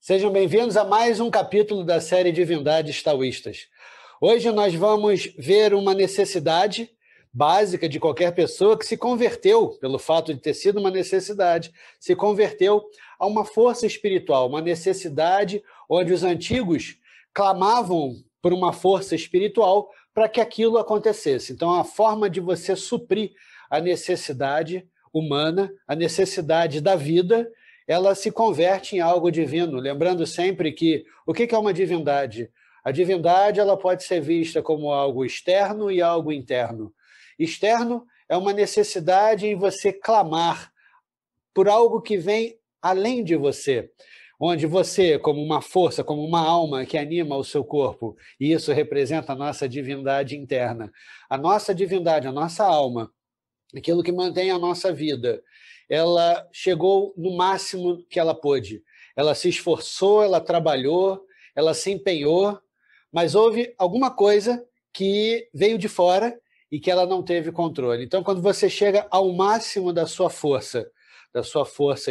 Sejam bem-vindos a mais um capítulo da série Divindades Taoístas. Hoje nós vamos ver uma necessidade básica de qualquer pessoa que se converteu, pelo fato de ter sido uma necessidade, se converteu a uma força espiritual, uma necessidade onde os antigos clamavam por uma força espiritual para que aquilo acontecesse. Então, a forma de você suprir a necessidade humana, a necessidade da vida, ela se converte em algo divino, lembrando sempre que o que é uma divindade? A divindade ela pode ser vista como algo externo e algo interno. Externo é uma necessidade em você clamar por algo que vem além de você, onde você, como uma força, como uma alma que anima o seu corpo, e isso representa a nossa divindade interna. A nossa divindade, a nossa alma, aquilo que mantém a nossa vida, ela chegou no máximo que ela pôde. Ela se esforçou, ela trabalhou, ela se empenhou, mas houve alguma coisa que veio de fora e que ela não teve controle. Então, quando você chega ao máximo da sua força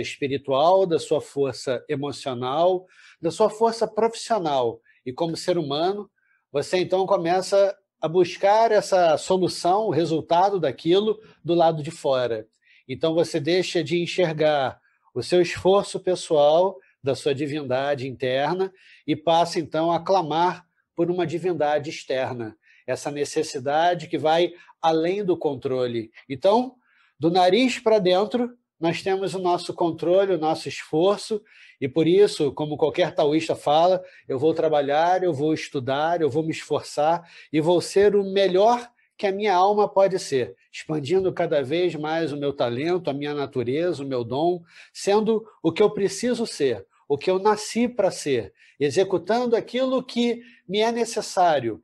espiritual, da sua força emocional, da sua força profissional e como ser humano, você então começa a buscar essa solução, o resultado daquilo do lado de fora. Então você deixa de enxergar o seu esforço pessoal, da sua divindade interna, e passa então a clamar por uma divindade externa, essa necessidade que vai além do controle. Então, do nariz para dentro, nós temos o nosso controle, o nosso esforço, e por isso, como qualquer taoísta fala, eu vou trabalhar, eu vou estudar, eu vou me esforçar e vou ser o melhor que a minha alma pode ser, expandindo cada vez mais o meu talento, a minha natureza, o meu dom, sendo o que eu preciso ser, o que eu nasci para ser, executando aquilo que me é necessário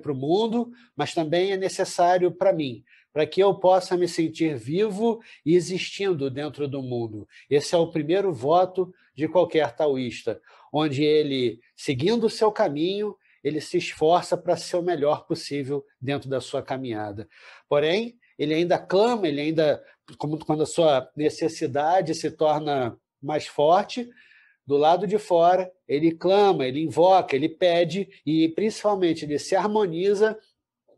para o mundo, mas também é necessário para mim, para que eu possa me sentir vivo e existindo dentro do mundo. Esse é o primeiro voto de qualquer taoísta, onde ele, seguindo o seu caminho, ele se esforça para ser o melhor possível dentro da sua caminhada. Porém, ele ainda clama, ele ainda, quando a sua necessidade se torna mais forte, do lado de fora, ele clama, ele invoca, ele pede e, principalmente, ele se harmoniza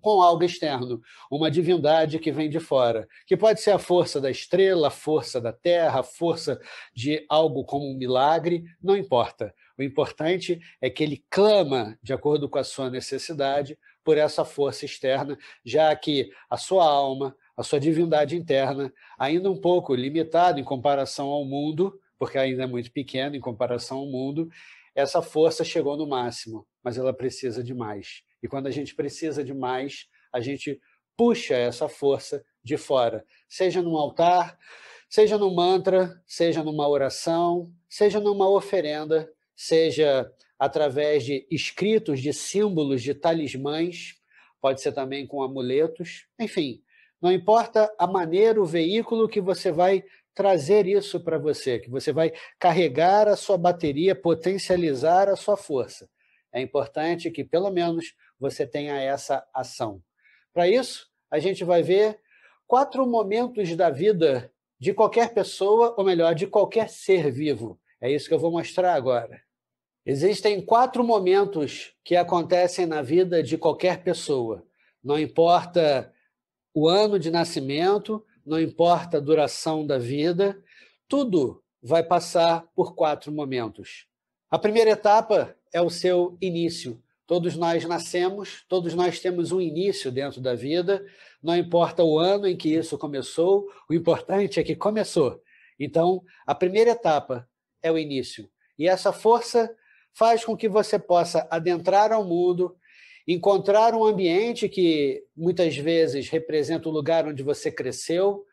com algo externo, uma divindade que vem de fora, que pode ser a força da estrela, a força da terra, a força de algo como um milagre, não importa. O importante é que ele clama, de acordo com a sua necessidade, por essa força externa, já que a sua alma, a sua divindade interna, ainda um pouco limitada em comparação ao mundo, porque ainda é muito pequena em comparação ao mundo, essa força chegou no máximo, mas ela precisa de mais. E quando a gente precisa de mais, a gente puxa essa força de fora, seja num altar, seja num mantra, seja numa oração, seja numa oferenda, seja através de escritos, de símbolos, de talismãs, pode ser também com amuletos, enfim, não importa a maneira, o veículo que você vai trazer isso para você, que você vai carregar a sua bateria, potencializar a sua força. É importante que, pelo menos, você tenha essa ação. Para isso, a gente vai ver 4 momentos da vida de qualquer pessoa, ou melhor, de qualquer ser vivo. É isso que eu vou mostrar agora. Existem 4 momentos que acontecem na vida de qualquer pessoa. Não importa o ano de nascimento, não importa a duração da vida, tudo vai passar por 4 momentos. A primeira etapa é o seu início. Todos nós nascemos, todos nós temos um início dentro da vida, não importa o ano em que isso começou, o importante é que começou. Então, a primeira etapa é o início. E essa força faz com que você possa adentrar ao mundo, encontrar um ambiente que muitas vezes representa o lugar onde você cresceu,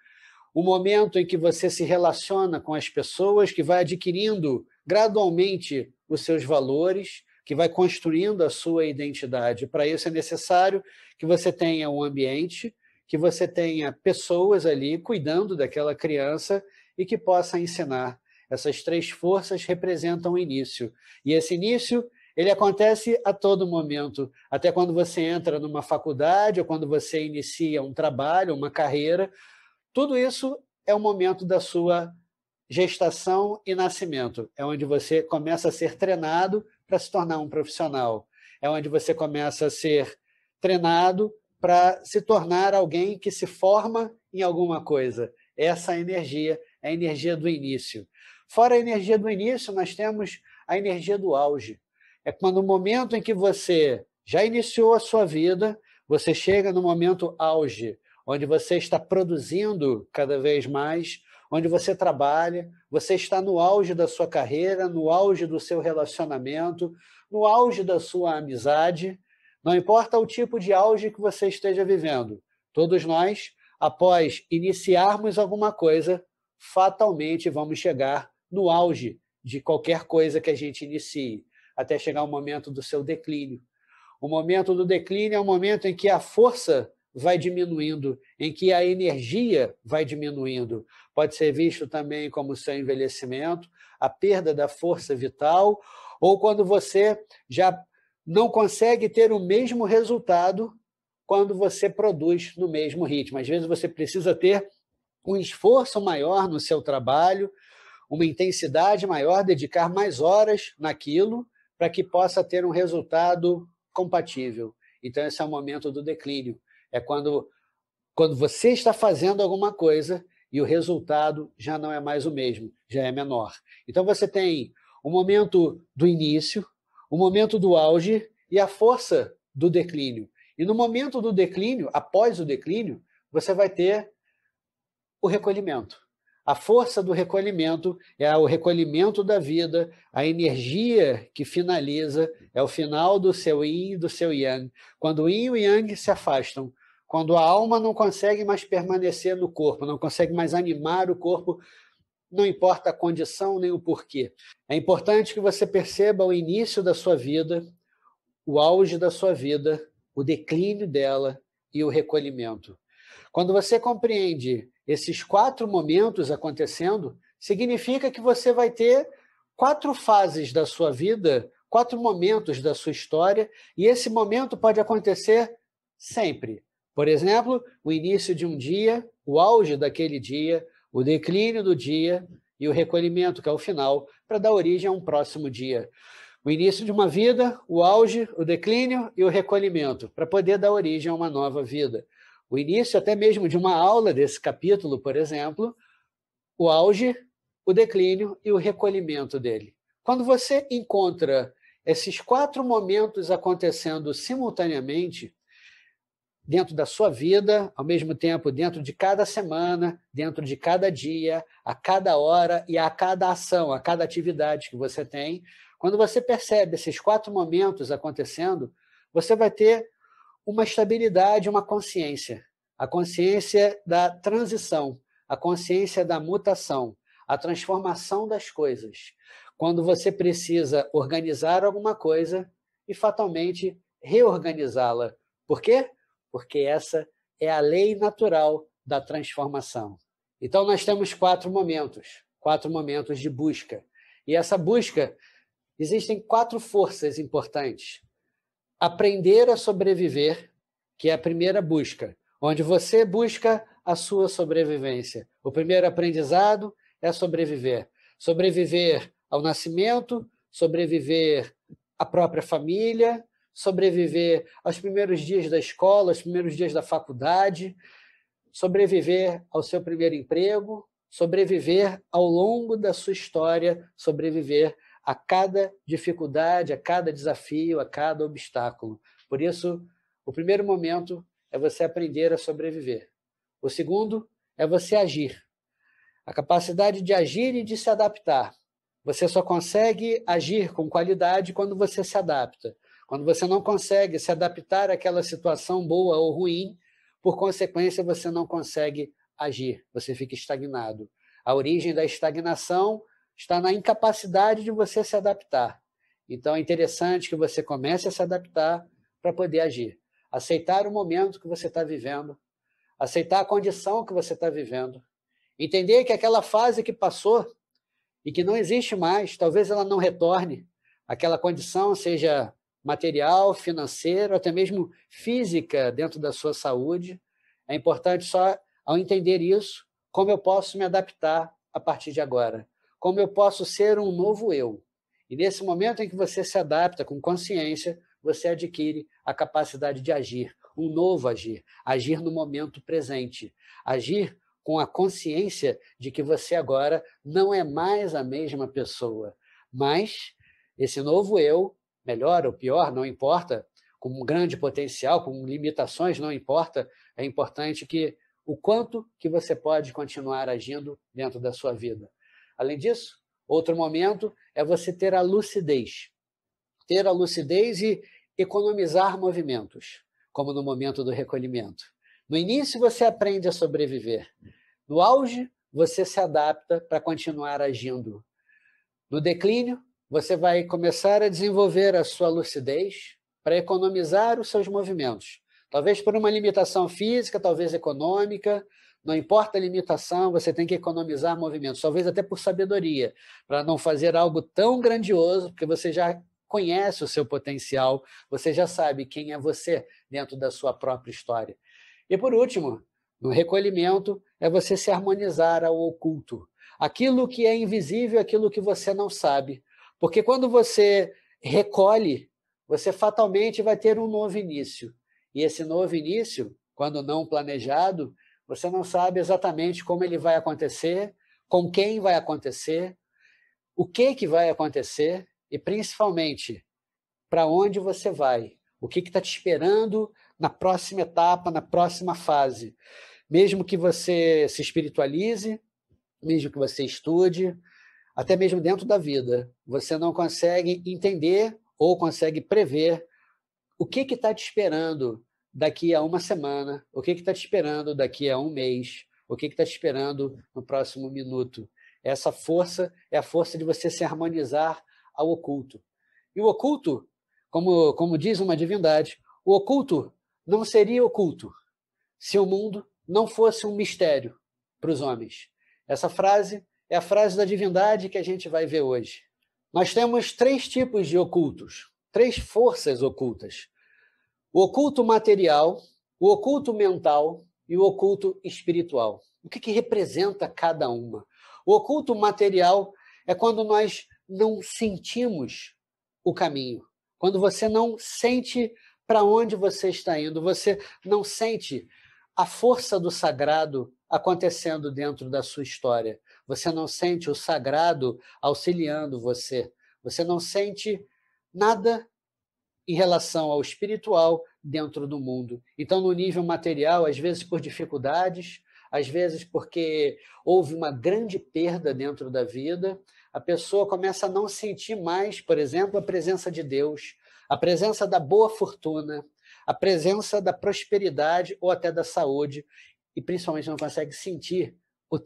o momento em que você se relaciona com as pessoas, que vai adquirindo gradualmente os seus valores, que vai construindo a sua identidade. Para isso é necessário que você tenha um ambiente, que você tenha pessoas ali cuidando daquela criança e que possa ensinar. Essas 3 forças representam o início. E esse início, ele acontece a todo momento, até quando você entra numa faculdade ou quando você inicia um trabalho, uma carreira. Tudo isso é o momento da sua gestação e nascimento. É onde você começa a ser treinado para se tornar um profissional. É onde você começa a ser treinado para se tornar alguém que se forma em alguma coisa. Essa energia é a energia do início. Fora a energia do início, nós temos a energia do auge. É quando o momento em que você já iniciou a sua vida, você chega no momento auge, onde você está produzindo cada vez mais, onde você trabalha, você está no auge da sua carreira, no auge do seu relacionamento, no auge da sua amizade. Não importa o tipo de auge que você esteja vivendo, todos nós, após iniciarmos alguma coisa, fatalmente vamos chegar no auge de qualquer coisa que a gente inicie, até chegar o momento do seu declínio. O momento do declínio é o momento em que a força vai diminuindo, em que a energia vai diminuindo. Pode ser visto também como o seu envelhecimento, a perda da força vital, ou quando você já não consegue ter o mesmo resultado quando você produz no mesmo ritmo. Às vezes você precisa ter um esforço maior no seu trabalho, uma intensidade maior, dedicar mais horas naquilo para que possa ter um resultado compatível. Então, esse é o momento do declínio. É quando você está fazendo alguma coisa e o resultado já não é mais o mesmo, já é menor. Então, você tem o momento do início, o momento do auge e a força do declínio. E no momento do declínio, após o declínio, você vai ter o recolhimento. A força do recolhimento é o recolhimento da vida, a energia que finaliza, é o final do seu yin e do seu yang. Quando o yin e o yang se afastam, quando a alma não consegue mais permanecer no corpo, não consegue mais animar o corpo, não importa a condição nem o porquê. É importante que você perceba o início da sua vida, o auge da sua vida, o declínio dela e o recolhimento. Quando você compreende esses 4 momentos acontecendo, significa que você vai ter 4 fases da sua vida, 4 momentos da sua história, e esse momento pode acontecer sempre. Por exemplo, o início de um dia, o auge daquele dia, o declínio do dia e o recolhimento, que é o final, para dar origem a um próximo dia. O início de uma vida, o auge, o declínio e o recolhimento, para poder dar origem a uma nova vida. O início até mesmo de uma aula desse capítulo, por exemplo, o auge, o declínio e o recolhimento dele. Quando você encontra esses 4 momentos acontecendo simultaneamente, dentro da sua vida, ao mesmo tempo dentro de cada semana, dentro de cada dia, a cada hora e a cada ação, a cada atividade que você tem, quando você percebe esses 4 momentos acontecendo, você vai ter uma estabilidade, uma consciência. A consciência da transição, a consciência da mutação, a transformação das coisas. Quando você precisa organizar alguma coisa e fatalmente reorganizá-la. Por quê? Porque essa é a lei natural da transformação. Então, nós temos 4 momentos de busca. E essa busca, existem 4 forças importantes. Aprender a sobreviver, que é a primeira busca, onde você busca a sua sobrevivência. O primeiro aprendizado é sobreviver. Sobreviver ao nascimento, sobreviver à própria família, sobreviver aos primeiros dias da escola, aos primeiros dias da faculdade, sobreviver ao seu primeiro emprego, sobreviver ao longo da sua história, sobreviver a cada dificuldade, a cada desafio, a cada obstáculo. Por isso, o primeiro momento é você aprender a sobreviver. O segundo é você agir. A capacidade de agir e de se adaptar. Você só consegue agir com qualidade quando você se adapta. Quando você não consegue se adaptar àquela situação boa ou ruim, por consequência, você não consegue agir, você fica estagnado. A origem da estagnação está na incapacidade de você se adaptar. Então, é interessante que você comece a se adaptar para poder agir. Aceitar o momento que você está vivendo, aceitar a condição que você está vivendo, entender que aquela fase que passou e que não existe mais, talvez ela não retorne, aquela condição seja material, financeiro, até mesmo física dentro da sua saúde. É importante só, ao entender isso, como eu posso me adaptar a partir de agora? Como eu posso ser um novo eu? E nesse momento em que você se adapta com consciência, você adquire a capacidade de agir, um novo agir, agir no momento presente, agir com a consciência de que você agora não é mais a mesma pessoa, mas esse novo eu, melhor ou pior, não importa, com um grande potencial, com limitações, não importa, é importante que o quanto que você pode continuar agindo dentro da sua vida. Além disso, outro momento é você ter a lucidez. Ter a lucidez e economizar movimentos, como no momento do recolhimento. No início, você aprende a sobreviver. No auge, você se adapta para continuar agindo. No declínio, você vai começar a desenvolver a sua lucidez para economizar os seus movimentos. Talvez por uma limitação física, talvez econômica, não importa a limitação, você tem que economizar movimentos, talvez até por sabedoria, para não fazer algo tão grandioso, porque você já conhece o seu potencial, você já sabe quem é você dentro da sua própria história. E por último, no recolhimento, é você se harmonizar ao oculto. Aquilo que é invisível, aquilo que você não sabe. Porque quando você recolhe, você fatalmente vai ter um novo início. E esse novo início, quando não planejado, você não sabe exatamente como ele vai acontecer, com quem vai acontecer, o que vai acontecer e, principalmente, para onde você vai, o que está te esperando na próxima etapa, na próxima fase. Mesmo que você se espiritualize, mesmo que você estude, até mesmo dentro da vida, você não consegue entender ou consegue prever o que está te esperando daqui a uma semana, o que está te esperando daqui a um mês, o que está te esperando no próximo minuto. Essa força é a força de você se harmonizar ao oculto. E o oculto, como diz uma divindade, o oculto não seria oculto se o mundo não fosse um mistério para os homens. Essa frase é a frase da divindade que a gente vai ver hoje. Nós temos 3 tipos de ocultos, 3 forças ocultas. O oculto material, o oculto mental e o oculto espiritual. O que representa cada uma? O oculto material é quando nós não sentimos o caminho, quando você não sente para onde você está indo, você não sente a força do sagrado acontecendo dentro da sua história. Você não sente o sagrado auxiliando você. Você não sente nada em relação ao espiritual dentro do mundo. Então, no nível material, às vezes por dificuldades, às vezes porque houve uma grande perda dentro da vida, a pessoa começa a não sentir mais, por exemplo, a presença de Deus, a presença da boa fortuna, a presença da prosperidade ou até da saúde, e principalmente não consegue sentir o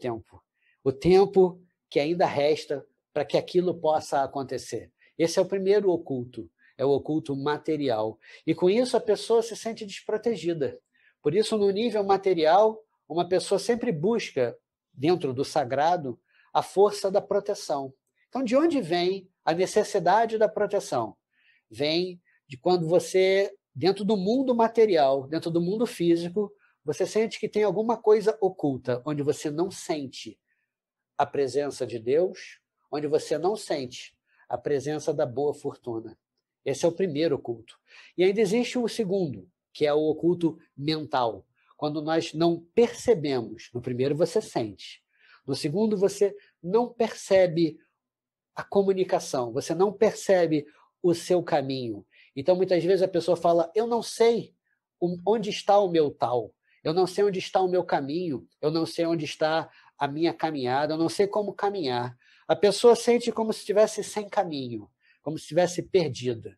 tempo que ainda resta para que aquilo possa acontecer. Esse é o primeiro oculto, é o oculto material. E com isso a pessoa se sente desprotegida. Por isso, no nível material, uma pessoa sempre busca, dentro do sagrado, a força da proteção. Então, de onde vem a necessidade da proteção? Vem de quando você, dentro do mundo material, dentro do mundo físico, você sente que tem alguma coisa oculta, onde você não sente a presença de Deus, onde você não sente a presença da boa fortuna. Esse é o primeiro oculto. E ainda existe o segundo, que é o oculto mental, quando nós não percebemos. No primeiro você sente. No segundo você não percebe a comunicação, você não percebe o seu caminho. Então, muitas vezes a pessoa fala, eu não sei onde está o meu tal, eu não sei onde está o meu caminho, eu não sei onde está a minha caminhada, eu não sei como caminhar. A pessoa sente como se estivesse sem caminho, como se estivesse perdida.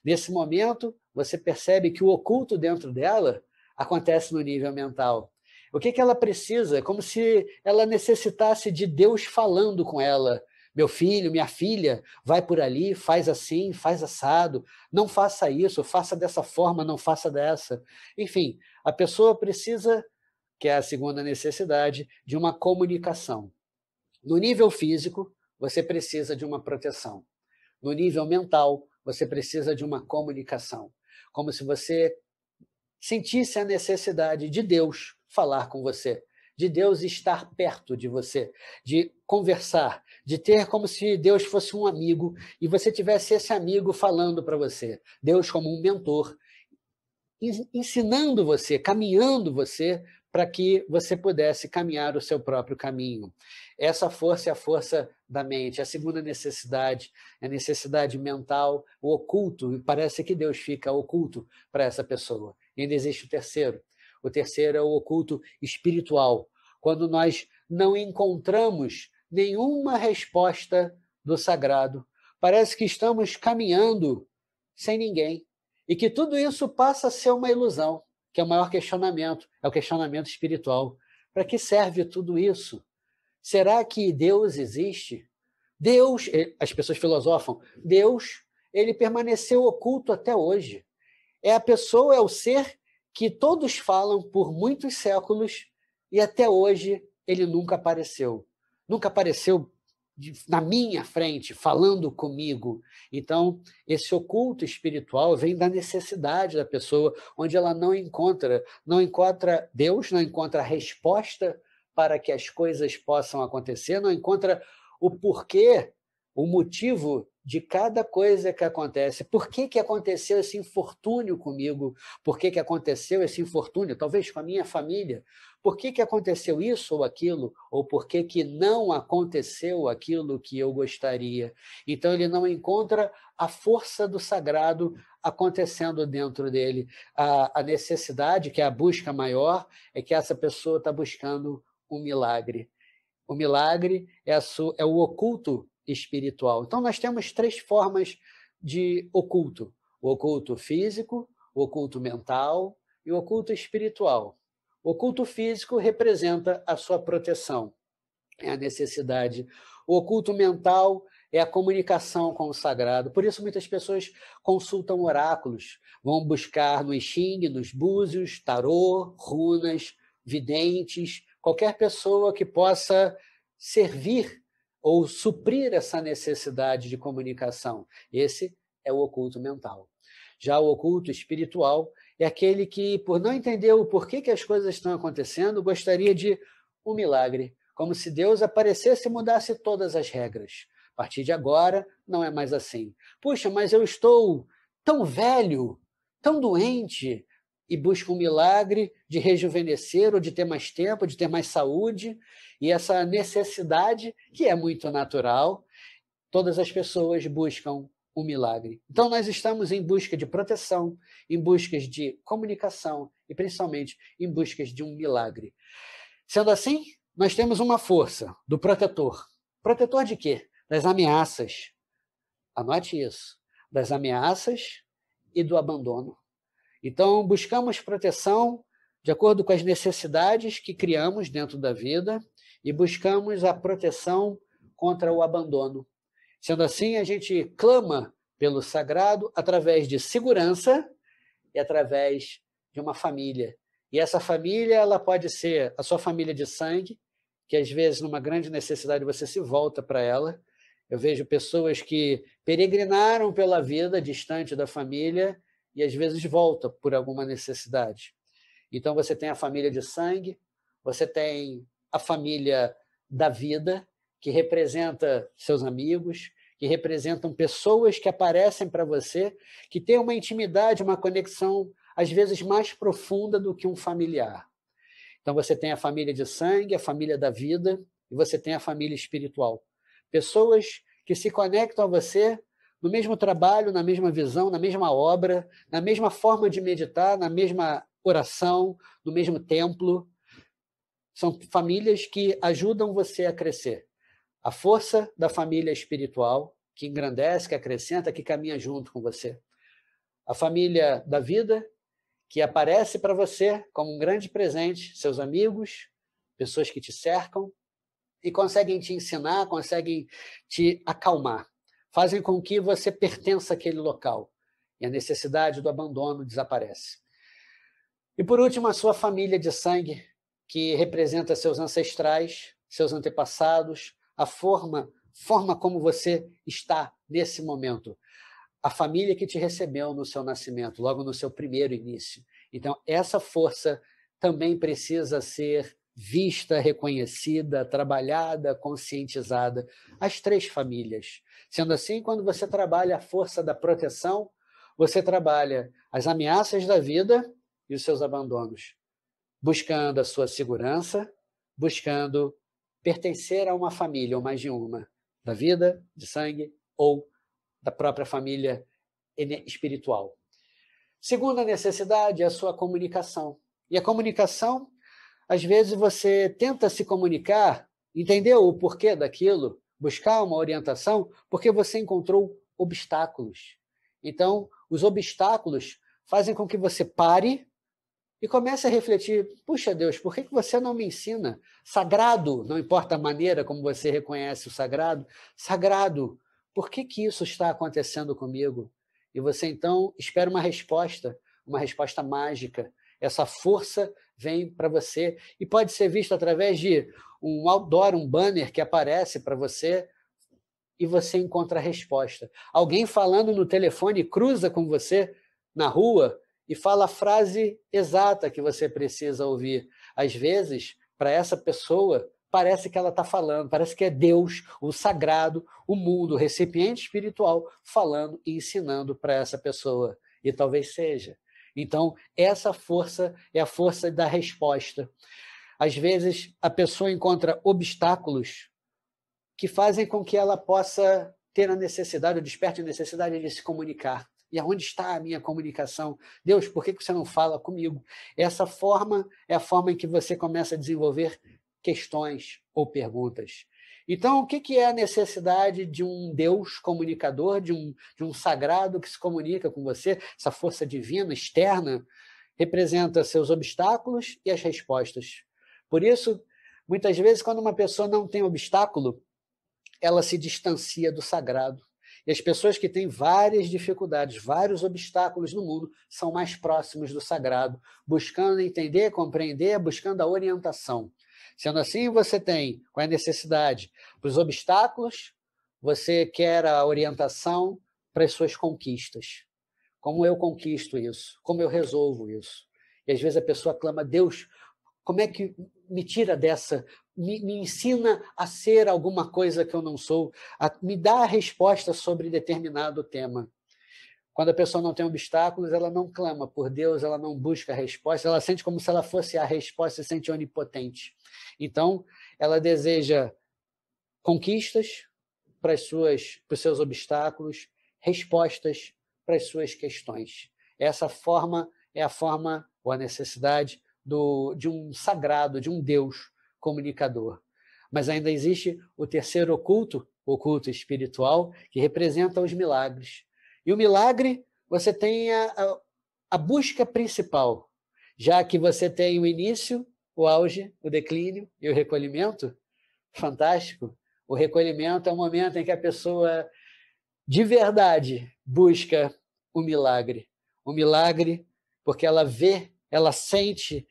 Nesse momento, você percebe que o oculto dentro dela acontece no nível mental. O que ela precisa? É como se ela necessitasse de Deus falando com ela. Meu filho, minha filha, vai por ali, faz assim, faz assado, não faça isso, faça dessa forma, não faça dessa. Enfim, a pessoa precisa, que é a segunda necessidade, de uma comunicação. No nível físico, você precisa de uma proteção. No nível mental, você precisa de uma comunicação. Como se você sentisse a necessidade de Deus falar com você, de Deus estar perto de você, de conversar, de ter como se Deus fosse um amigo e você tivesse esse amigo falando para você. Deus como um mentor, ensinando você, caminhando você para que você pudesse caminhar o seu próprio caminho. Essa força é a força da mente. A segunda necessidade é a necessidade mental, o oculto, e parece que Deus fica oculto para essa pessoa. E ainda existe o terceiro. O terceiro é o oculto espiritual, quando nós não encontramos nenhuma resposta do sagrado. Parece que estamos caminhando sem ninguém. E que tudo isso passa a ser uma ilusão, que é o maior questionamento, é o questionamento espiritual. Para que serve tudo isso? Será que Deus existe? Deus, as pessoas filosofam, Deus, ele permaneceu oculto até hoje. É a pessoa, é o ser que todos falam por muitos séculos e até hoje ele nunca apareceu. Nunca apareceu na minha frente, falando comigo. Então, esse oculto espiritual vem da necessidade da pessoa, onde ela não encontra Deus, não encontra a resposta para que as coisas possam acontecer, não encontra o porquê, o motivo de cada coisa que acontece. Por que que aconteceu esse infortúnio comigo? Por que que aconteceu esse infortúnio, talvez com a minha família? Por que que aconteceu isso ou aquilo? Ou por que que não aconteceu aquilo que eu gostaria? Então, ele não encontra a força do sagrado acontecendo dentro dele. A necessidade, que é a busca maior, é que essa pessoa está buscando um milagre. O milagre é o oculto espiritual. Então, nós temos três formas de oculto: o oculto físico, o oculto mental e o oculto espiritual. O oculto físico representa a sua proteção, é a necessidade. O oculto mental é a comunicação com o sagrado. Por isso, muitas pessoas consultam oráculos, vão buscar no I Ching, nos búzios, tarô, runas, videntes, qualquer pessoa que possa servir ou suprir essa necessidade de comunicação. Esse é o oculto mental. Já o oculto espiritual é aquele que, por não entender o porquê que as coisas estão acontecendo, gostaria de um milagre, como se Deus aparecesse e mudasse todas as regras. A partir de agora, não é mais assim. Puxa, mas eu estou tão velho, tão doente, e busca um milagre de rejuvenescer ou de ter mais tempo, de ter mais saúde, e essa necessidade, que é muito natural, todas as pessoas buscam um milagre. Então, nós estamos em busca de proteção, em busca de comunicação e, principalmente, em busca de um milagre. Sendo assim, nós temos uma força do protetor. Protetor de quê? Das ameaças. Anote isso. Das ameaças e do abandono. Então, buscamos proteção de acordo com as necessidades que criamos dentro da vida e buscamos a proteção contra o abandono. Sendo assim, a gente clama pelo sagrado através de segurança e através de uma família. E essa família, ela pode ser a sua família de sangue, que às vezes, numa grande necessidade, você se volta para ela. Eu vejo pessoas que peregrinaram pela vida distante da família e às vezes volta por alguma necessidade. Então, você tem a família de sangue, você tem a família da vida, que representa seus amigos, que representam pessoas que aparecem para você, que têm uma intimidade, uma conexão, às vezes, mais profunda do que um familiar. Então, você tem a família de sangue, a família da vida, e você tem a família espiritual. Pessoas que se conectam a você no mesmo trabalho, na mesma visão, na mesma obra, na mesma forma de meditar, na mesma oração, no mesmo templo. São famílias que ajudam você a crescer. A força da família espiritual, que engrandece, que acrescenta, que caminha junto com você. A família da vida, que aparece para você como um grande presente, seus amigos, pessoas que te cercam e conseguem te ensinar, conseguem te acalmar. Fazem com que você pertença àquele local e a necessidade do abandono desaparece. E, por último, a sua família de sangue, que representa seus ancestrais, seus antepassados, a forma como você está nesse momento. A família que te recebeu no seu nascimento, logo no seu primeiro início. Então, essa força também precisa ser vista, reconhecida, trabalhada, conscientizada. As 3 famílias. Sendo assim, quando você trabalha a força da proteção, você trabalha as ameaças da vida e os seus abandonos, buscando a sua segurança, buscando pertencer a uma família, ou mais de uma, da vida, de sangue, ou da própria família espiritual. Segunda necessidade é a sua comunicação. E a comunicação, às vezes você tenta se comunicar, entender o porquê daquilo, buscar uma orientação, porque você encontrou obstáculos. Então, os obstáculos fazem com que você pare e comece a refletir: puxa Deus, por que você não me ensina? Sagrado, não importa a maneira como você reconhece o sagrado, sagrado, por que isso está acontecendo comigo? E você então espera uma resposta mágica. Essa força vem para você e pode ser visto através de um outdoor, um banner que aparece para você e você encontra a resposta. Alguém falando no telefone cruza com você na rua e fala a frase exata que você precisa ouvir. Às vezes, para essa pessoa, parece que ela está falando, parece que é Deus, o sagrado, o mundo, o recipiente espiritual, falando e ensinando para essa pessoa. E talvez seja. Então, essa força é a força da resposta. Às vezes, a pessoa encontra obstáculos que fazem com que ela possa ter a necessidade, ou desperte a necessidade de se comunicar. E aonde está a minha comunicação? Deus, por que você não fala comigo? Essa forma é a forma em que você começa a desenvolver questões ou perguntas. Então, o que é a necessidade de um Deus comunicador, de um sagrado que se comunica com você? Essa força divina, externa, representa seus obstáculos e as respostas. Por isso, muitas vezes, quando uma pessoa não tem obstáculo, ela se distancia do sagrado. E as pessoas que têm várias dificuldades, vários obstáculos no mundo, são mais próximos do sagrado, buscando entender, compreender, buscando a orientação. Sendo assim, você tem, qual é a necessidade? Para os obstáculos, você quer a orientação para as suas conquistas. Como eu conquisto isso? Como eu resolvo isso? E às vezes a pessoa clama: Deus, como é que me tira dessa? Me ensina a ser alguma coisa que eu não sou, me dá a resposta sobre determinado tema. Quando a pessoa não tem obstáculos, ela não clama por Deus, ela não busca a resposta, ela sente como se ela fosse a resposta, se sente onipotente. Então, ela deseja conquistas para os seus obstáculos, respostas para as suas questões. Essa forma é a forma ou a necessidade de um sagrado, de um Deus comunicador. Mas ainda existe o terceiro oculto, o oculto espiritual, que representa os milagres. E o milagre, você tem a busca principal, já que você tem o início, o auge, o declínio e o recolhimento. Fantástico! O recolhimento é o momento em que a pessoa, de verdade, busca o milagre. O milagre porque ela vê, ela sente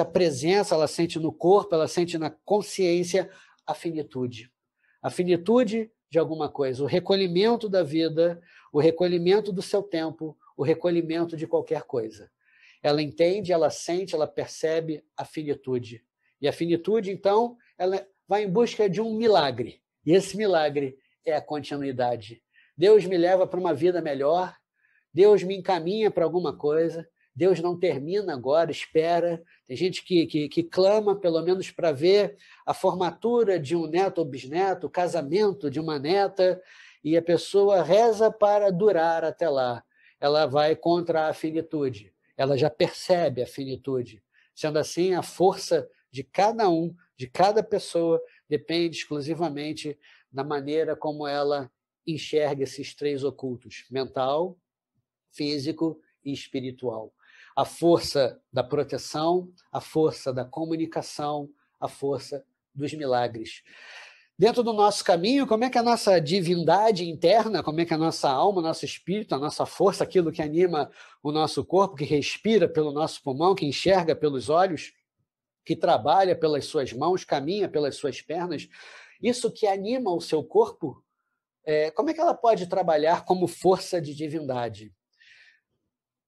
a presença, ela sente no corpo, ela sente na consciência a finitude. A finitude de alguma coisa, o recolhimento da vida, o recolhimento do seu tempo, o recolhimento de qualquer coisa. Ela entende, ela sente, ela percebe a finitude. E a finitude, então, ela vai em busca de um milagre. E esse milagre é a continuidade. Deus me leva para uma vida melhor, Deus me encaminha para alguma coisa, Deus não termina agora, espera. Tem gente que clama, pelo menos, para ver a formatura de um neto ou bisneto, o casamento de uma neta, e a pessoa reza para durar até lá. Ela vai contra a finitude, ela já percebe a finitude. Sendo assim, a força de cada um, de cada pessoa, depende exclusivamente da maneira como ela enxerga esses 3 ocultos: mental, físico e espiritual. A força da proteção, a força da comunicação, a força dos milagres. Dentro do nosso caminho, como é que a nossa divindade interna, como é que a nossa alma, nosso espírito, a nossa força, aquilo que anima o nosso corpo, que respira pelo nosso pulmão, que enxerga pelos olhos, que trabalha pelas suas mãos, caminha pelas suas pernas, isso que anima o seu corpo, como é que ela pode trabalhar como força de divindade?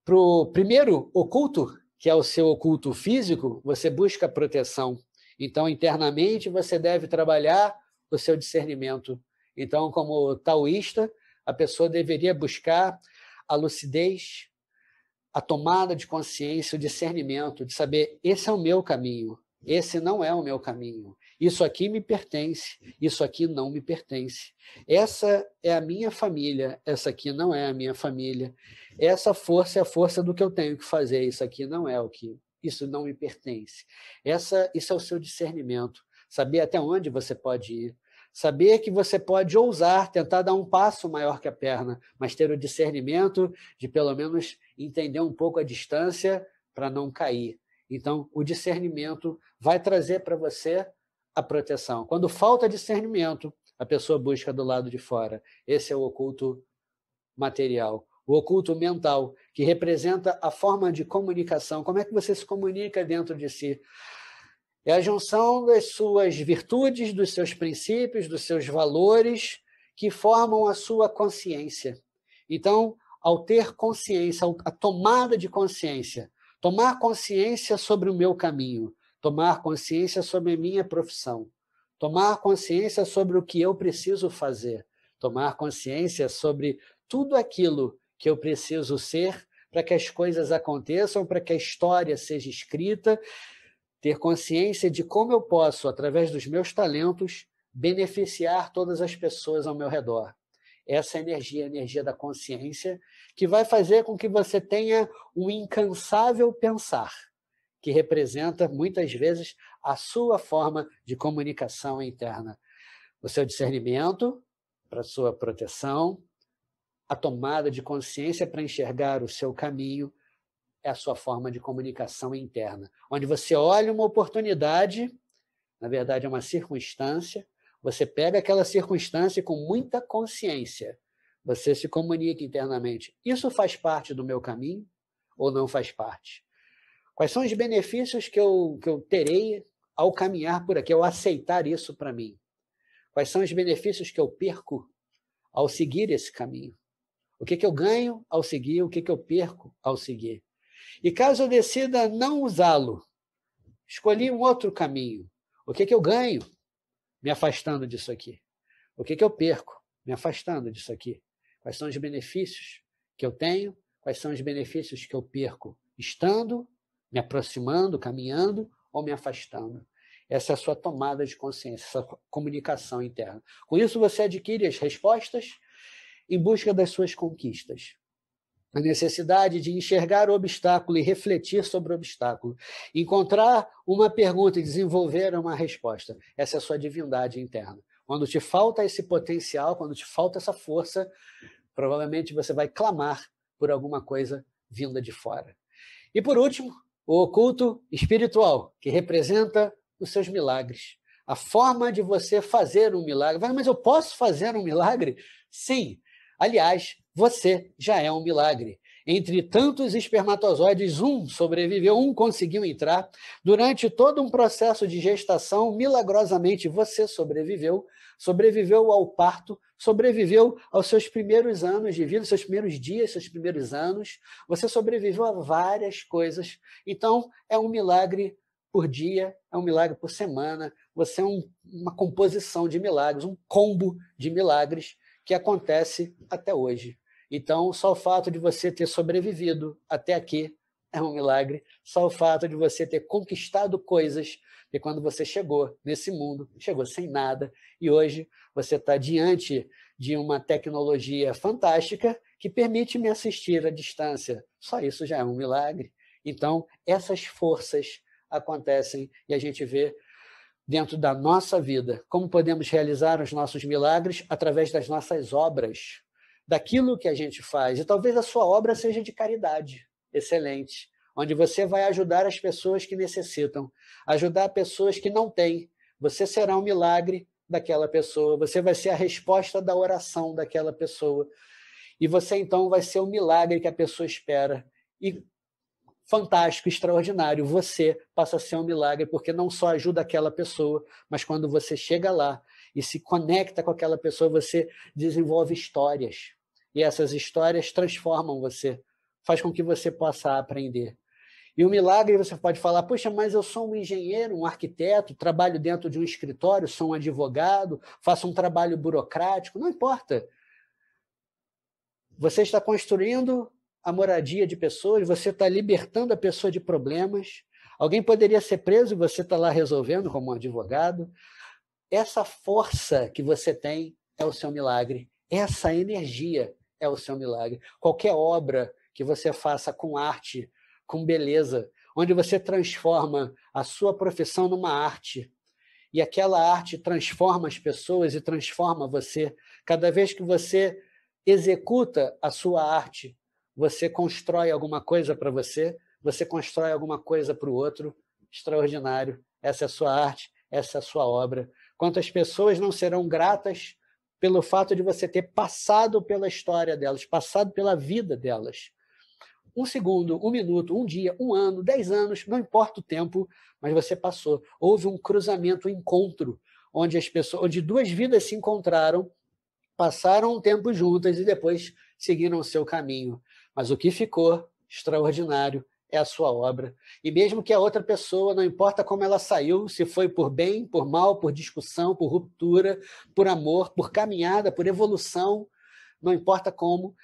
Para o primeiro oculto, que é o seu oculto físico, você busca proteção. Então, internamente, você deve trabalhar o seu discernimento. Então, como taoísta, a pessoa deveria buscar a lucidez, a tomada de consciência, o discernimento, de saber, esse é o meu caminho, esse não é o meu caminho. Isso aqui me pertence, isso aqui não me pertence. Essa é a minha família, essa aqui não é a minha família. Essa força é a força do que eu tenho que fazer, isso aqui não é o que, isso não me pertence. Isso é o seu discernimento, saber até onde você pode ir. Saber que você pode ousar, tentar dar um passo maior que a perna, mas ter o discernimento de, pelo menos, entender um pouco a distância para não cair. Então, o discernimento vai trazer para você a proteção. Quando falta discernimento, a pessoa busca do lado de fora. Esse é o oculto material. O oculto mental, que representa a forma de comunicação. Como é que você se comunica dentro de si? É a junção das suas virtudes, dos seus princípios, dos seus valores, que formam a sua consciência. Então, ao ter consciência, a tomada de consciência, tomar consciência sobre o meu caminho, tomar consciência sobre a minha profissão, tomar consciência sobre o que eu preciso fazer, tomar consciência sobre tudo aquilo que eu preciso ser para que as coisas aconteçam, para que a história seja escrita, ter consciência de como eu posso, através dos meus talentos, beneficiar todas as pessoas ao meu redor. Essa energia, a energia da consciência, que vai fazer com que você tenha um incansável pensar, que representa, muitas vezes, a sua forma de comunicação interna. O seu discernimento para a sua proteção, a tomada de consciência para enxergar o seu caminho, é a sua forma de comunicação interna, onde você olha uma oportunidade, na verdade é uma circunstância, você pega aquela circunstância e com muita consciência, você se comunica internamente. Isso faz parte do meu caminho ou não faz parte? Quais são os benefícios que eu terei ao caminhar por aqui, ao aceitar isso para mim? Quais são os benefícios que eu perco ao seguir esse caminho? O que eu ganho ao seguir? O que eu perco ao seguir? E caso eu decida não usá-lo, escolhi um outro caminho, o que eu ganho me afastando disso aqui? O que eu perco me afastando disso aqui? Quais são os benefícios que eu tenho? Quais são os benefícios que eu perco estando, me aproximando, caminhando ou me afastando? Essa é a sua tomada de consciência, essa comunicação interna. Com isso, você adquire as respostas em busca das suas conquistas. A necessidade de enxergar o obstáculo e refletir sobre o obstáculo. Encontrar uma pergunta e desenvolver uma resposta. Essa é a sua divindade interna. Quando te falta esse potencial, quando te falta essa força, provavelmente você vai clamar por alguma coisa vinda de fora. E por último, o oculto espiritual, que representa os seus milagres. A forma de você fazer um milagre. Mas eu posso fazer um milagre? Sim. Aliás, você já é um milagre. Entre tantos espermatozoides, um sobreviveu, um conseguiu entrar. Durante todo um processo de gestação, milagrosamente você sobreviveu. Sobreviveu ao parto, sobreviveu aos seus primeiros anos de vida, seus primeiros dias, seus primeiros anos. Você sobreviveu a várias coisas. Então, é um milagre por dia, é um milagre por semana. Você é uma composição de milagres, um combo de milagres que acontece até hoje. Então, só o fato de você ter sobrevivido até aqui é um milagre. Só o fato de você ter conquistado coisas, porque quando você chegou nesse mundo, chegou sem nada, e hoje você está diante de uma tecnologia fantástica que permite me assistir à distância. Só isso já é um milagre. Então, essas forças acontecem e a gente vê dentro da nossa vida, como podemos realizar os nossos milagres através das nossas obras, daquilo que a gente faz. E talvez a sua obra seja de caridade, excelente, onde você vai ajudar as pessoas que necessitam, ajudar pessoas que não têm. Você será um milagre daquela pessoa, você vai ser a resposta da oração daquela pessoa. E você, então, vai ser o milagre que a pessoa espera. E fantástico, extraordinário, você passa a ser um milagre, porque não só ajuda aquela pessoa, mas quando você chega lá e se conecta com aquela pessoa, você desenvolve histórias. E essas histórias transformam você, faz com que você possa aprender. E o milagre, você pode falar, poxa, mas eu sou um engenheiro, um arquiteto, trabalho dentro de um escritório, sou um advogado, faço um trabalho burocrático, não importa. Você está construindo a moradia de pessoas, você está libertando a pessoa de problemas. Alguém poderia ser preso e você está lá resolvendo como um advogado. Essa força que você tem é o seu milagre. Essa energia é o seu milagre. Qualquer obra que você faça com arte, com beleza, onde você transforma a sua profissão numa arte, e aquela arte transforma as pessoas e transforma você. Cada vez que você executa a sua arte, você constrói alguma coisa para você, você constrói alguma coisa para o outro. Extraordinário. Essa é a sua arte, essa é a sua obra. Quantas pessoas não serão gratas pelo fato de você ter passado pela história delas, passado pela vida delas. 1 segundo, 1 minuto, 1 dia, 1 ano, 10 anos, não importa o tempo, mas você passou. Houve um cruzamento, um encontro, onde duas vidas se encontraram, passaram um tempo juntas e depois seguiram o seu caminho. Mas o que ficou extraordinário é a sua obra. E mesmo que a outra pessoa, não importa como ela saiu, se foi por bem, por mal, por discussão, por ruptura, por amor, por caminhada, por evolução, não importa como,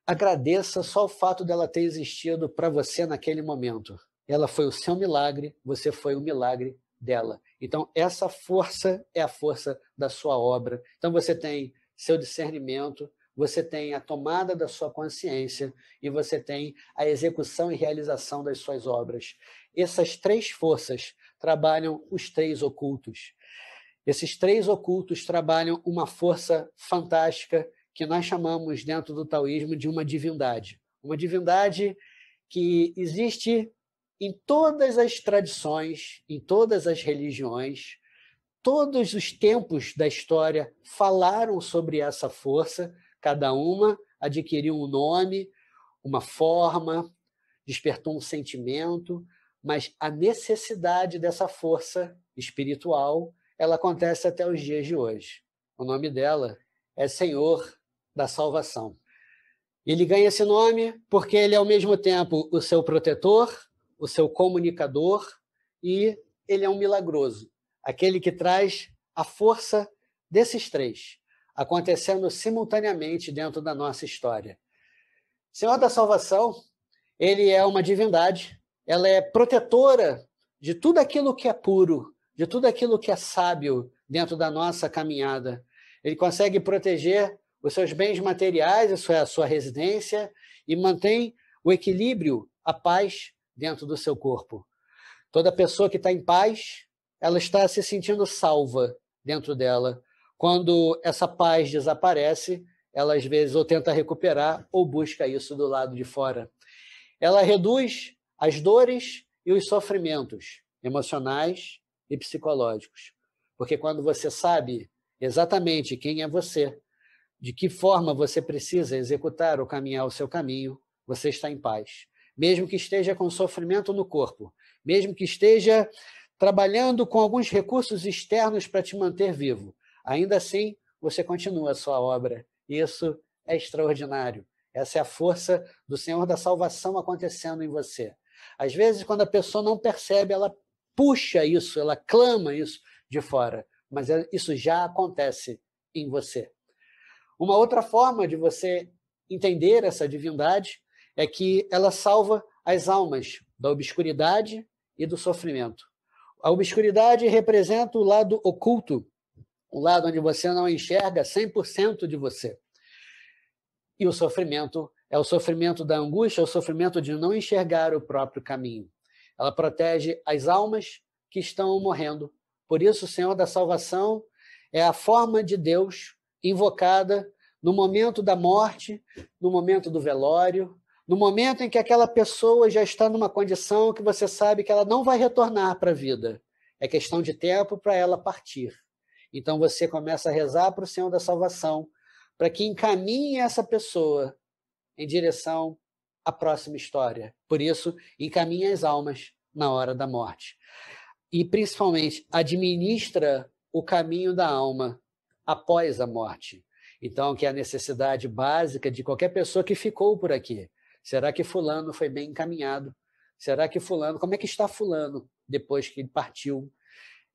agradeça só o fato dela ter existido para você naquele momento. Ela foi o seu milagre, você foi o milagre dela. Então, essa força é a força da sua obra. Então, você tem seu discernimento, você tem a tomada da sua consciência e você tem a execução e realização das suas obras. Essas três forças trabalham os três ocultos. Esses três ocultos trabalham uma força fantástica que nós chamamos dentro do taoísmo de uma divindade. Uma divindade que existe em todas as tradições, em todas as religiões. Todos os tempos da história falaram sobre essa força, cada uma adquiriu um nome, uma forma, despertou um sentimento, mas a necessidade dessa força espiritual, ela acontece até os dias de hoje. O nome dela é Senhor da Salvação. Ele ganha esse nome porque ele é ao mesmo tempo o seu protetor, o seu comunicador e ele é um milagroso. Aquele que traz a força desses três, acontecendo simultaneamente dentro da nossa história. Senhor da Salvação, ele é uma divindade, ela é protetora de tudo aquilo que é puro, de tudo aquilo que é sábio dentro da nossa caminhada. Ele consegue proteger os seus bens materiais, isso é a sua residência, e mantém o equilíbrio, a paz dentro do seu corpo. Toda pessoa que está em paz, ela está se sentindo salva dentro dela. Quando essa paz desaparece, ela às vezes ou tenta recuperar ou busca isso do lado de fora. Ela reduz as dores e os sofrimentos emocionais e psicológicos. Porque quando você sabe exatamente quem é você, de que forma você precisa executar ou caminhar o seu caminho, você está em paz. Mesmo que esteja com sofrimento no corpo, mesmo que esteja trabalhando com alguns recursos externos para te manter vivo, ainda assim, você continua a sua obra. Isso é extraordinário. Essa é a força do Senhor da Salvação acontecendo em você. Às vezes, quando a pessoa não percebe, ela puxa isso, ela clama isso de fora, mas isso já acontece em você. Uma outra forma de você entender essa divindade é que ela salva as almas da obscuridade e do sofrimento. A obscuridade representa o lado oculto, o lado onde você não enxerga 100% de você. E o sofrimento é o sofrimento da angústia, é o sofrimento de não enxergar o próprio caminho. Ela protege as almas que estão morrendo. Por isso, o Senhor da Salvação é a forma de Deus invocada no momento da morte, no momento do velório, no momento em que aquela pessoa já está numa condição que você sabe que ela não vai retornar para a vida. É questão de tempo para ela partir. Então você começa a rezar para o Senhor da Salvação, para que encaminhe essa pessoa em direção à próxima história. Por isso, encaminhe as almas na hora da morte. E, principalmente, administra o caminho da alma após a morte. Então, que é a necessidade básica de qualquer pessoa que ficou por aqui. Será que fulano foi bem encaminhado? Será que fulano, como é que está fulano depois que ele partiu?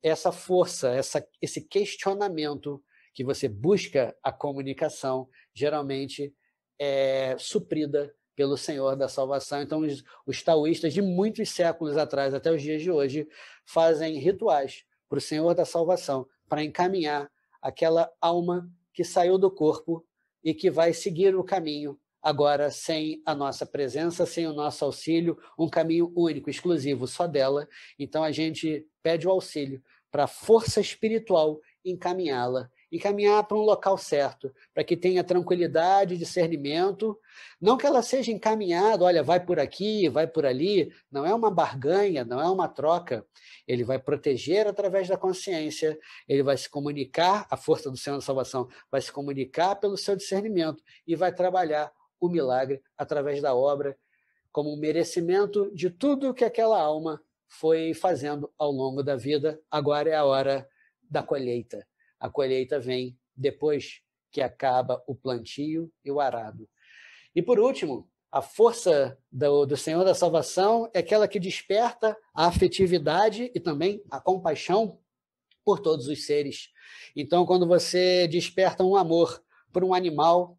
Essa força, esse questionamento que você busca a comunicação, geralmente é suprida pelo Senhor da salvação. Então, os taoístas de muitos séculos atrás, até os dias de hoje, fazem rituais para o Senhor da salvação, para encaminhar aquela alma que saiu do corpo e que vai seguir o caminho, agora sem a nossa presença, sem o nosso auxílio, um caminho único, exclusivo, só dela. Então, a gente pede o auxílio para a força espiritual encaminhá-la, encaminhar para um local certo, para que tenha tranquilidade e discernimento, não que ela seja encaminhada, olha, vai por aqui, vai por ali, não é uma barganha, não é uma troca, ele vai proteger através da consciência, ele vai se comunicar, a força do Senhor da salvação vai se comunicar pelo seu discernimento e vai trabalhar o milagre através da obra, como um merecimento de tudo que aquela alma foi fazendo ao longo da vida. Agora é a hora da colheita. A colheita vem depois que acaba o plantio e o arado. E por último, a força do Senhor da salvação é aquela que desperta a afetividade e também a compaixão por todos os seres. Então, quando você desperta um amor por um animal,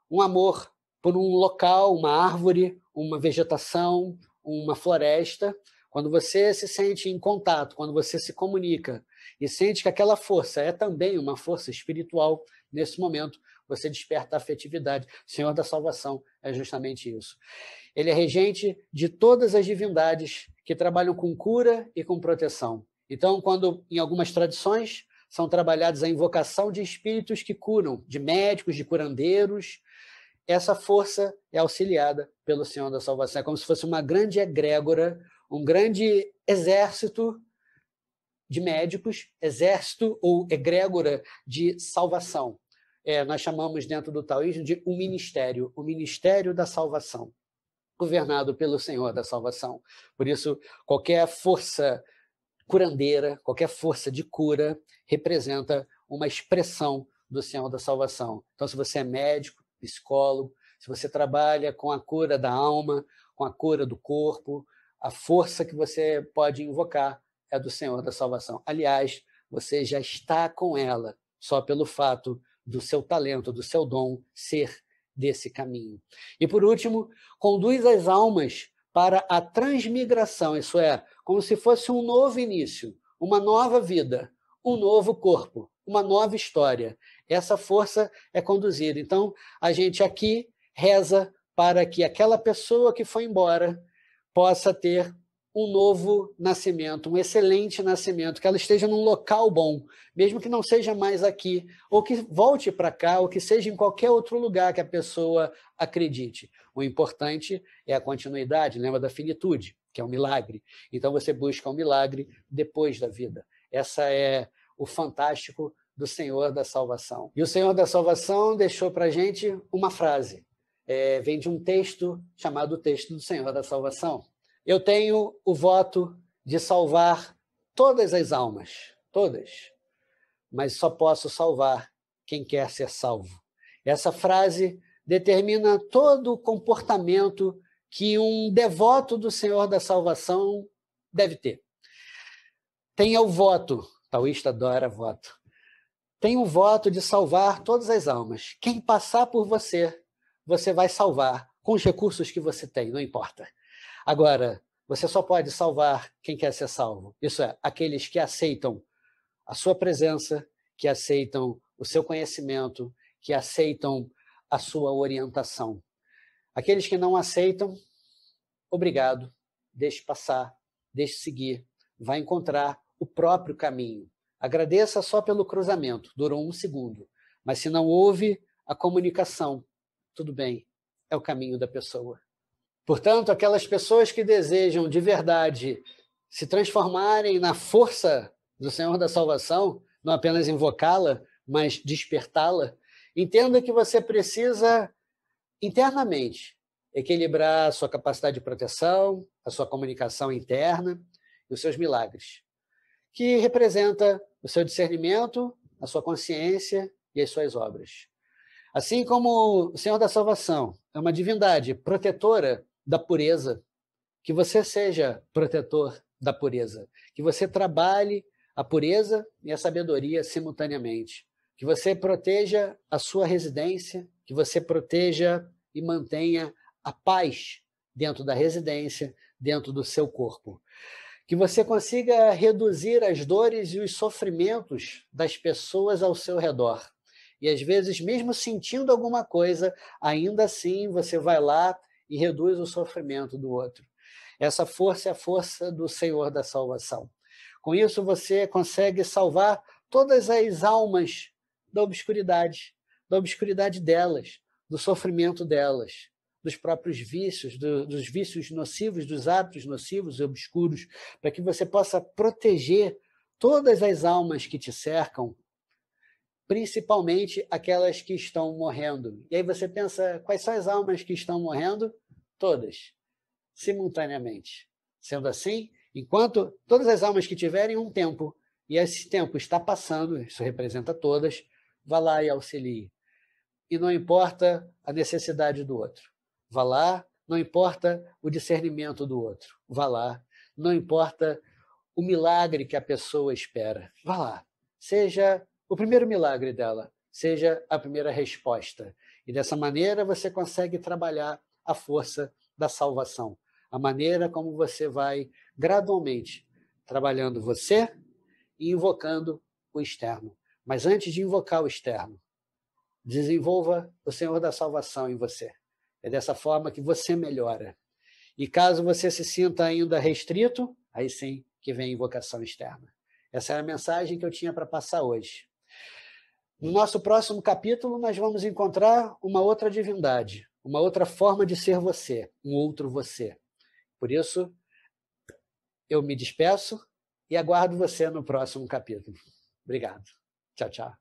um amor por um local, uma árvore, uma vegetação, uma floresta, quando você se sente em contato, quando você se comunica e sente que aquela força é também uma força espiritual, nesse momento você desperta a afetividade. O Senhor da salvação é justamente isso. Ele é regente de todas as divindades que trabalham com cura e com proteção. Então, quando em algumas tradições são trabalhadas a invocação de espíritos que curam, de médicos, de curandeiros, essa força é auxiliada pelo Senhor da salvação. É como se fosse uma grande egrégora, um grande exército de médicos, exército ou egrégora de salvação. Nós chamamos dentro do taoísmo de um ministério, o ministério da salvação, governado pelo Senhor da salvação. Por isso, qualquer força curandeira, qualquer força de cura, representa uma expressão do Senhor da salvação. Então, se você é médico, psicólogo, se você trabalha com a cura da alma, com a cura do corpo, a força que você pode invocar é do Senhor da salvação. Aliás, você já está com ela, só pelo fato do seu talento, do seu dom ser desse caminho. E, por último, conduz as almas para a transmigração, isso é, como se fosse um novo início, uma nova vida, um novo corpo, uma nova história. Essa força é conduzida. Então, a gente aqui reza para que aquela pessoa que foi embora possa ter um novo nascimento, um excelente nascimento, que ela esteja num local bom, mesmo que não seja mais aqui, ou que volte para cá, ou que seja em qualquer outro lugar que a pessoa acredite. O importante é a continuidade, lembra da finitude, que é um milagre. Então você busca um milagre depois da vida. Essa é o fantástico do Senhor da salvação. E o Senhor da salvação deixou para a gente uma frase. Vem de um texto chamado o texto do Senhor da salvação. Eu tenho o voto de salvar todas as almas, todas, mas só posso salvar quem quer ser salvo. Essa frase determina todo o comportamento que um devoto do Senhor da salvação deve ter. Tenha o voto, taoísta adora voto, tenha o voto de salvar todas as almas. Quem passar por você, você vai salvar com os recursos que você tem, não importa. Agora, você só pode salvar quem quer ser salvo. Isso é, aqueles que aceitam a sua presença, que aceitam o seu conhecimento, que aceitam a sua orientação. Aqueles que não aceitam, obrigado, deixe passar, deixe seguir, vai encontrar o próprio caminho. Agradeça só pelo cruzamento, durou 1 segundo, mas se não houve a comunicação, tudo bem, é o caminho da pessoa. Portanto, aquelas pessoas que desejam de verdade se transformarem na força do Senhor da salvação, não apenas invocá-la, mas despertá-la, entenda que você precisa internamente equilibrar a sua capacidade de proteção, a sua comunicação interna e os seus milagres, que representa o seu discernimento, a sua consciência e as suas obras. Assim como o Senhor da salvação é uma divindade protetora da pureza, que você seja protetor da pureza, que você trabalhe a pureza e a sabedoria simultaneamente, que você proteja a sua residência, que você proteja e mantenha a paz dentro da residência, dentro do seu corpo. Que você consiga reduzir as dores e os sofrimentos das pessoas ao seu redor. E às vezes, mesmo sentindo alguma coisa, ainda assim você vai lá e reduz o sofrimento do outro. Essa força é a força do Senhor da salvação. Com isso, você consegue salvar todas as almas da obscuridade delas, do sofrimento delas, dos próprios vícios, dos vícios nocivos, dos hábitos nocivos e obscuros, para que você possa proteger todas as almas que te cercam, principalmente aquelas que estão morrendo. E aí você pensa, quais são as almas que estão morrendo? Todas, simultaneamente. Sendo assim, enquanto todas as almas que tiverem um tempo, e esse tempo está passando, isso representa todas, vá lá e auxilie. E não importa a necessidade do outro. Vá lá, não importa o discernimento do outro. Vá lá, não importa o milagre que a pessoa espera. Vá lá, seja o primeiro milagre dela, seja a primeira resposta. E dessa maneira você consegue trabalhar a força da salvação, a maneira como você vai gradualmente trabalhando você e invocando o externo. Mas antes de invocar o externo, desenvolva o Senhor da salvação em você. É dessa forma que você melhora. E caso você se sinta ainda restrito, aí sim que vem a invocação externa. Essa é a mensagem que eu tinha para passar hoje. No nosso próximo capítulo, nós vamos encontrar uma outra divindade, uma outra forma de ser você, um outro você. Por isso, eu me despeço e aguardo você no próximo capítulo. Obrigado. Tchau, tchau.